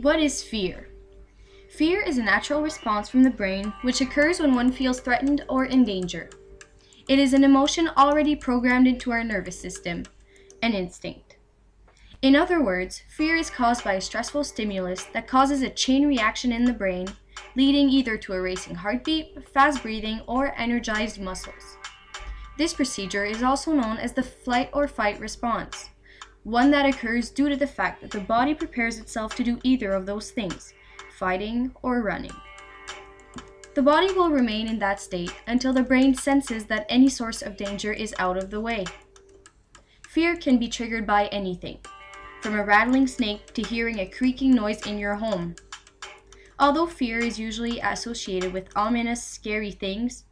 What is fear? Fear is a natural response from the brain which occurs when one feels threatened or in danger. It is an emotion already programmed into our nervous system, an instinct. In other words, fear is caused by a stressful stimulus that causes a chain reaction in the brain, leading either to a racing heartbeat, fast breathing, or energized muscles. This procedure is also known as the flight or fight response, one that occurs due to the fact that the body prepares itself to do either of those things, fighting or running. The body will remain in that state until the brain senses that any source of danger is out of the way. Fear can be triggered by anything, from a rattling snake to hearing a creaking noise in your home. Although fear is usually associated with ominous, scary things,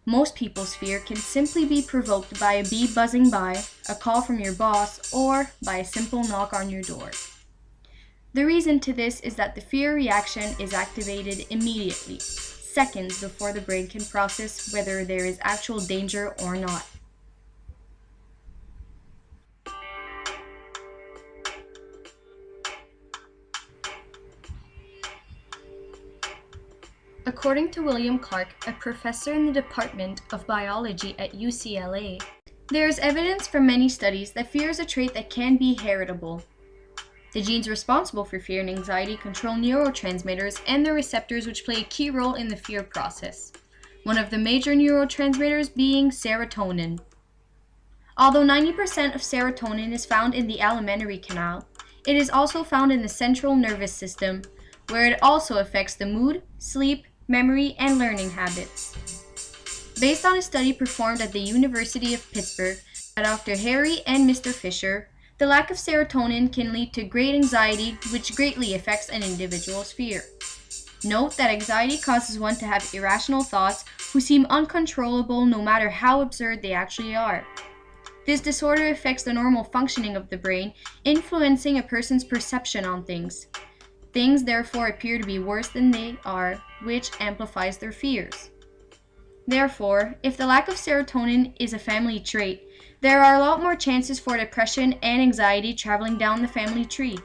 most people's fear can simply be provoked by a bee buzzing by, a call from your boss, or by a simple knock on your door. The reason to this is that the fear reaction is activated immediately, seconds before the brain can process whether there is actual danger or not. According to William Clark, a professor in the Department of Biology at UCLA, there is evidence from many studies that fear is a trait that can be heritable. The genes responsible for fear and anxiety control neurotransmitters and the receptors which play a key role in the fear process, one of the major neurotransmitters being serotonin. Although 90% of serotonin is found in the alimentary canal, it is also found in the central nervous system, where it also affects the mood, sleep, memory, and learning habits. Based on a study performed at the University of Pittsburgh by Dr. Harry and Mr. Fisher, the lack of serotonin can lead to great anxiety, which greatly affects an individual's fear. Note that anxiety causes one to have irrational thoughts who seem uncontrollable no matter how absurd they actually are. This disorder affects the normal functioning of the brain, influencing a person's perception on things. Things therefore appear to be worse than they are, which amplifies their fears. Therefore, if the lack of serotonin is a family trait, there are a lot more chances for depression and anxiety traveling down the family tree.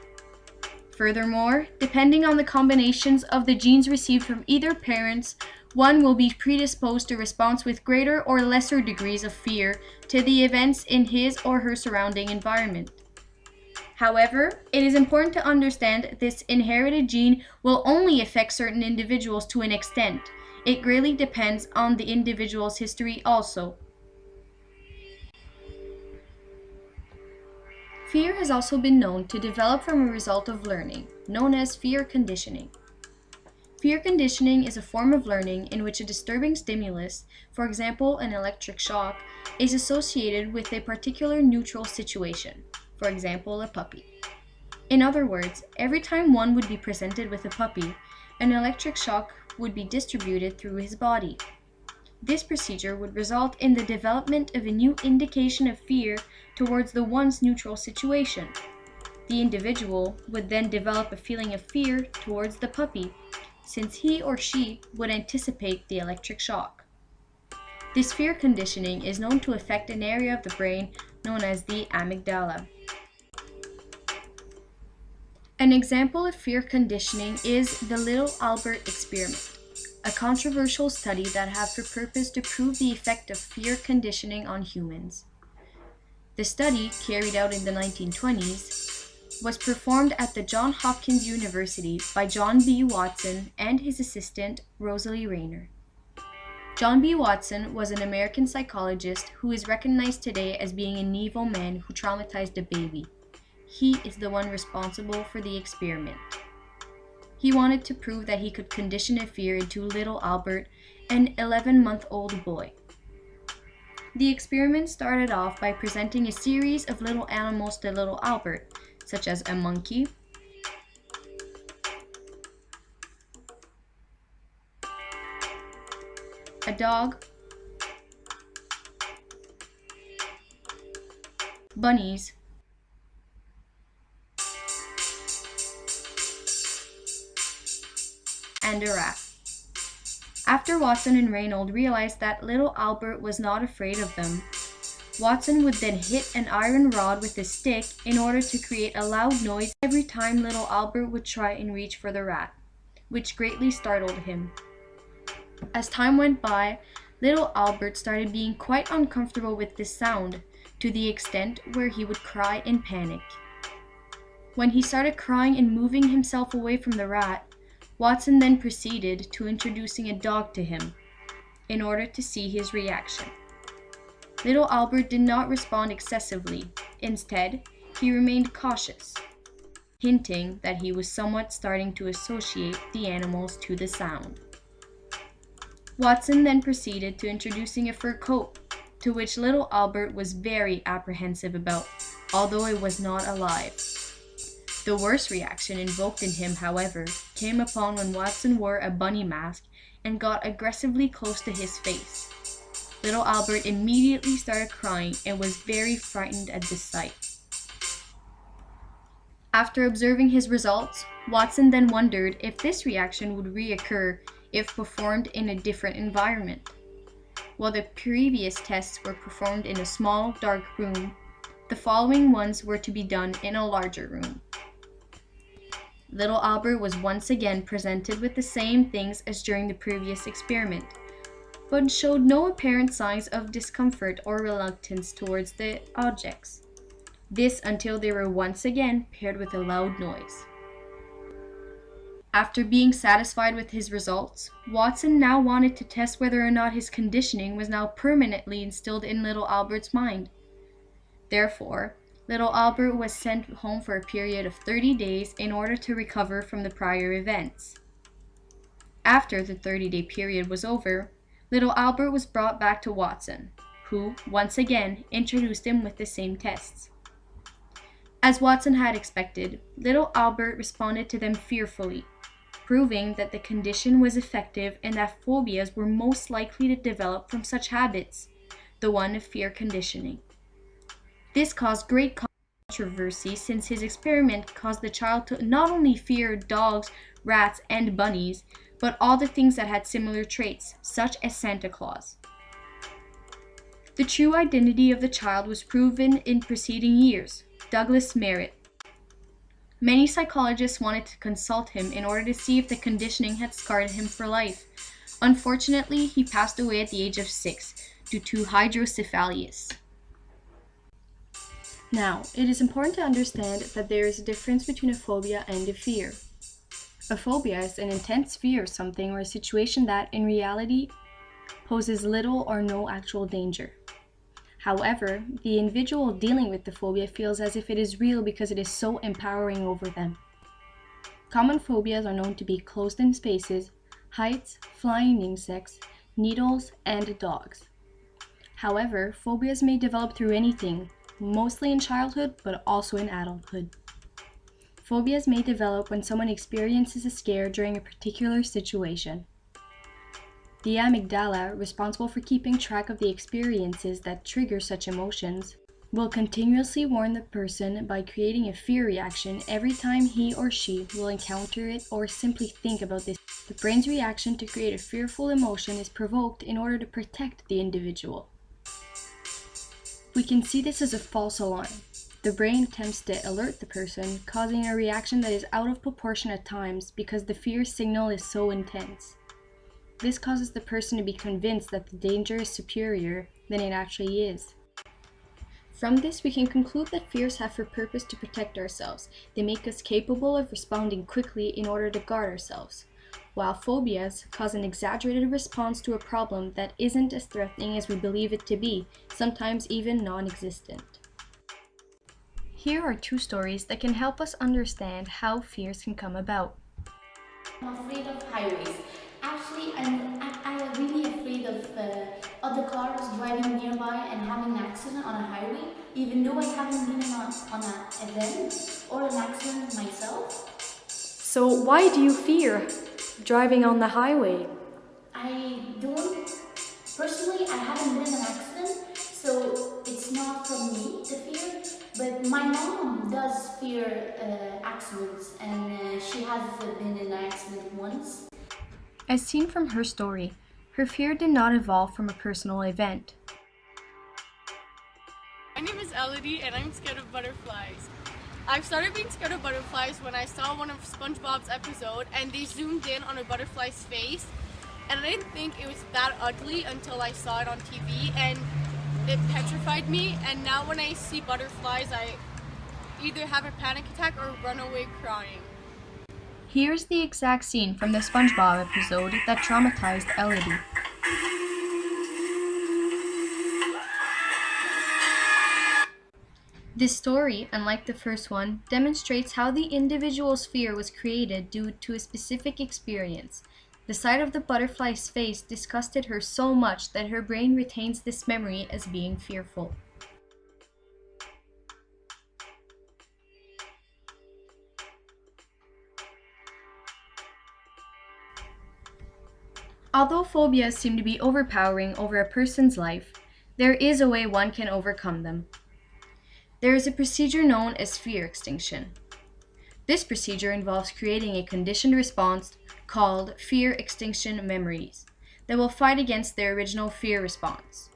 Furthermore, depending on the combinations of the genes received from either parents, one will be predisposed to response with greater or lesser degrees of fear to the events in his or her surrounding environment. However, it is important to understand this inherited gene will only affect certain individuals to an extent. It greatly depends on the individual's history also. Fear has also been known to develop from a result of learning, known as fear conditioning. Fear conditioning is a form of learning in which a disturbing stimulus, for example an electric shock, is associated with a particular neutral situation, for example a puppy. In other words, every time one would be presented with a puppy, an electric shock would be distributed through his body. This procedure would result in the development of a new indication of fear towards the once neutral situation. The individual would then develop a feeling of fear towards the puppy, since he or she would anticipate the electric shock. This fear conditioning is known to affect an area of the brain known as the amygdala. An example of fear conditioning is the Little Albert experiment, a controversial study that had for purpose to prove the effect of fear conditioning on humans. The study, carried out in the 1920s, was performed at the Johns Hopkins University by John B. Watson and his assistant, Rosalie Rayner. John B. Watson was an American psychologist who is recognized today as being an evil man who traumatized a baby. He is the one responsible for the experiment. He wanted to prove that he could condition a fear into little Albert, an 11-month-old boy. The experiment started off by presenting a series of little animals to little Albert, such as a monkey, a dog, bunnies, and a rat. After Watson and Raynold realized that little Albert was not afraid of them, Watson would then hit an iron rod with a stick in order to create a loud noise every time little Albert would try and reach for the rat, which greatly startled him. As time went by, little Albert started being quite uncomfortable with this sound, to the extent where he would cry in panic. When he started crying and moving himself away from the rat, Watson then proceeded to introducing a dog to him in order to see his reaction. Little Albert did not respond excessively. Instead, he remained cautious, hinting that he was somewhat starting to associate the animals to the sound. Watson then proceeded to introducing a fur coat, to which little Albert was very apprehensive about, although it was not alive. The worst reaction invoked in him, however, came upon when Watson wore a bunny mask and got aggressively close to his face. Little Albert immediately started crying and was very frightened at this sight. After observing his results, Watson then wondered if this reaction would reoccur if performed in a different environment. While the previous tests were performed in a small, dark room, the following ones were to be done in a larger room. Little Albert was once again presented with the same things as during the previous experiment, but showed no apparent signs of discomfort or reluctance towards the objects. This until they were once again paired with a loud noise. After being satisfied with his results, Watson now wanted to test whether or not his conditioning was now permanently instilled in little Albert's mind. Therefore, little Albert was sent home for a period of 30 days in order to recover from the prior events. After the 30-day period was over, little Albert was brought back to Watson, who, once again, introduced him with the same tests. As Watson had expected, little Albert responded to them fearfully, proving that the condition was effective and that phobias were most likely to develop from such habits, the one of fear conditioning. This caused great controversy since his experiment caused the child to not only fear dogs, rats, and bunnies, but all the things that had similar traits, such as Santa Claus. The true identity of the child was proven in preceding years, Douglas Merritt. Many psychologists wanted to consult him in order to see if the conditioning had scarred him for life. Unfortunately, he passed away at the age of 6 due to hydrocephalus. Now, it is important to understand that there is a difference between a phobia and a fear. A phobia is an intense fear of something or a situation that, in reality, poses little or no actual danger. However, the individual dealing with the phobia feels as if it is real because it is so empowering over them. Common phobias are known to be closed-in spaces, heights, flying insects, needles, and dogs. However, phobias may develop through anything, mostly in childhood, but also in adulthood. Phobias may develop when someone experiences a scare during a particular situation. The amygdala, responsible for keeping track of the experiences that trigger such emotions, will continuously warn the person by creating a fear reaction every time he or she will encounter it or simply think about this. The brain's reaction to create a fearful emotion is provoked in order to protect the individual. We can see this as a false alarm. The brain attempts to alert the person, causing a reaction that is out of proportion at times because the fear signal is so intense. This causes the person to be convinced that the danger is superior than it actually is. From this, we can conclude that fears have for purpose to protect ourselves. They make us capable of responding quickly in order to guard ourselves, while phobias cause an exaggerated response to a problem that isn't as threatening as we believe it to be, sometimes even non-existent. Here are 2 stories that can help us understand how fears can come about. I'm afraid of highways. Actually, I'm really afraid of other cars driving nearby and having an accident on a highway, even though I haven't been on an event or an accident myself. So why do you fear driving on the highway? Personally, I haven't been in an accident, so it's not from me to fear, but my mom does fear accidents, and she has been in an accident once. As seen from her story, her fear did not evolve from a personal event. name is Elodie and I'm scared of butterflies. I've started being scared of butterflies when I saw one of SpongeBob's episode and they zoomed in on a butterfly's face, and I didn't think it was that ugly until I saw it on TV and it petrified me, and now when I see butterflies I either have a panic attack or run away crying. Here's the exact scene from the SpongeBob episode that traumatized Elodie. This story, unlike the first one, demonstrates how the individual's fear was created due to a specific experience. The sight of the butterfly's face disgusted her so much that her brain retains this memory as being fearful. Although phobias seem to be overpowering over a person's life, there is a way one can overcome them. There is a procedure known as fear extinction. This procedure involves creating a conditioned response called fear extinction memories that will fight against their original fear response.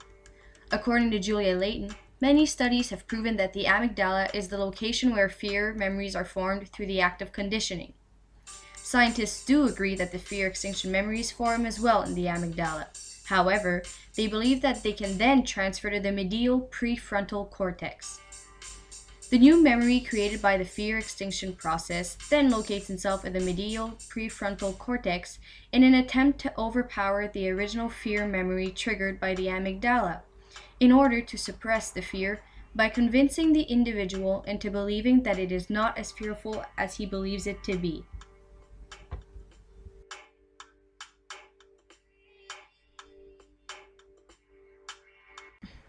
According to Julia Layton, many studies have proven that the amygdala is the location where fear memories are formed through the act of conditioning. Scientists do agree that the fear extinction memories form as well in the amygdala. However, they believe that they can then transfer to the medial prefrontal cortex. The new memory created by the fear extinction process then locates itself in the medial prefrontal cortex in an attempt to overpower the original fear memory triggered by the amygdala, in order to suppress the fear by convincing the individual into believing that it is not as fearful as he believes it to be.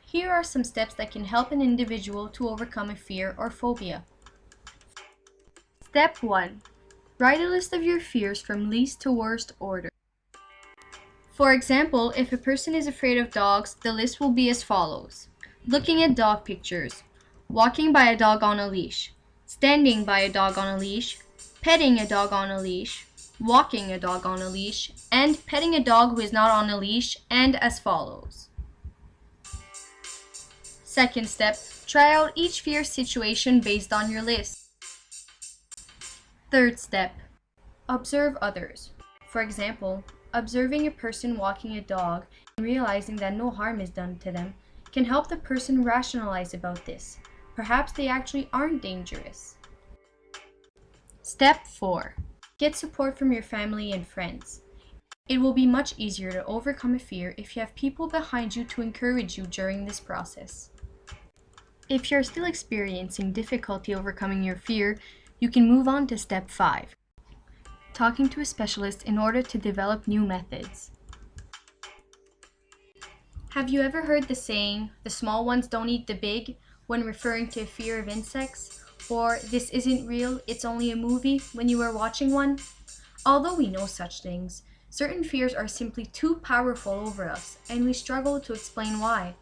Here are some steps that can help an individual to overcome a fear or phobia. Step 1. Write a list of your fears from least to worst order. For example, if a person is afraid of dogs, the list will be as follows: looking at dog pictures, walking by a dog on a leash, standing by a dog on a leash, petting a dog on a leash, walking a dog on a leash, and petting a dog who is not on a leash, and as follows. Second step, try out each fear situation based on your list. Third step, observe others. For example, observing a person walking a dog and realizing that no harm is done to them can help the person rationalize about this. Perhaps they actually aren't dangerous. Step 4, get support from your family and friends. It will be much easier to overcome a fear if you have people behind you to encourage you during this process. If you're still experiencing difficulty overcoming your fear, you can move on to step 5, talking to a specialist in order to develop new methods. Have you ever heard the saying, "the small ones don't eat the big," when referring to a fear of insects? Or, "this isn't real, it's only a movie," when you are watching one? Although we know such things, certain fears are simply too powerful over us, and we struggle to explain why.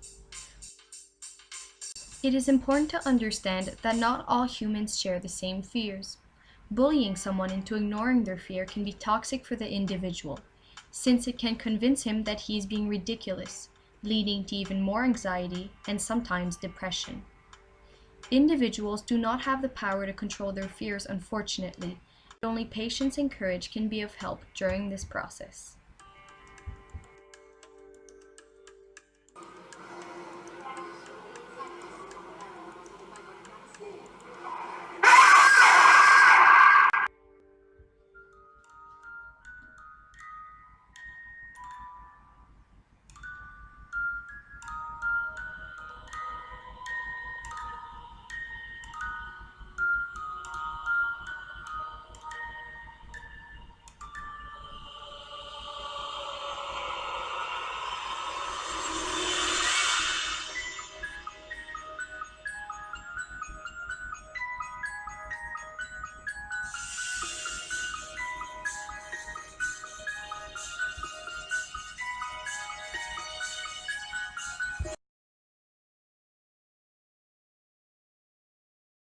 It is important to understand that not all humans share the same fears. Bullying someone into ignoring their fear can be toxic for the individual, since it can convince him that he is being ridiculous, leading to even more anxiety and sometimes depression. Individuals do not have the power to control their fears, unfortunately, but only patience and courage can be of help during this process.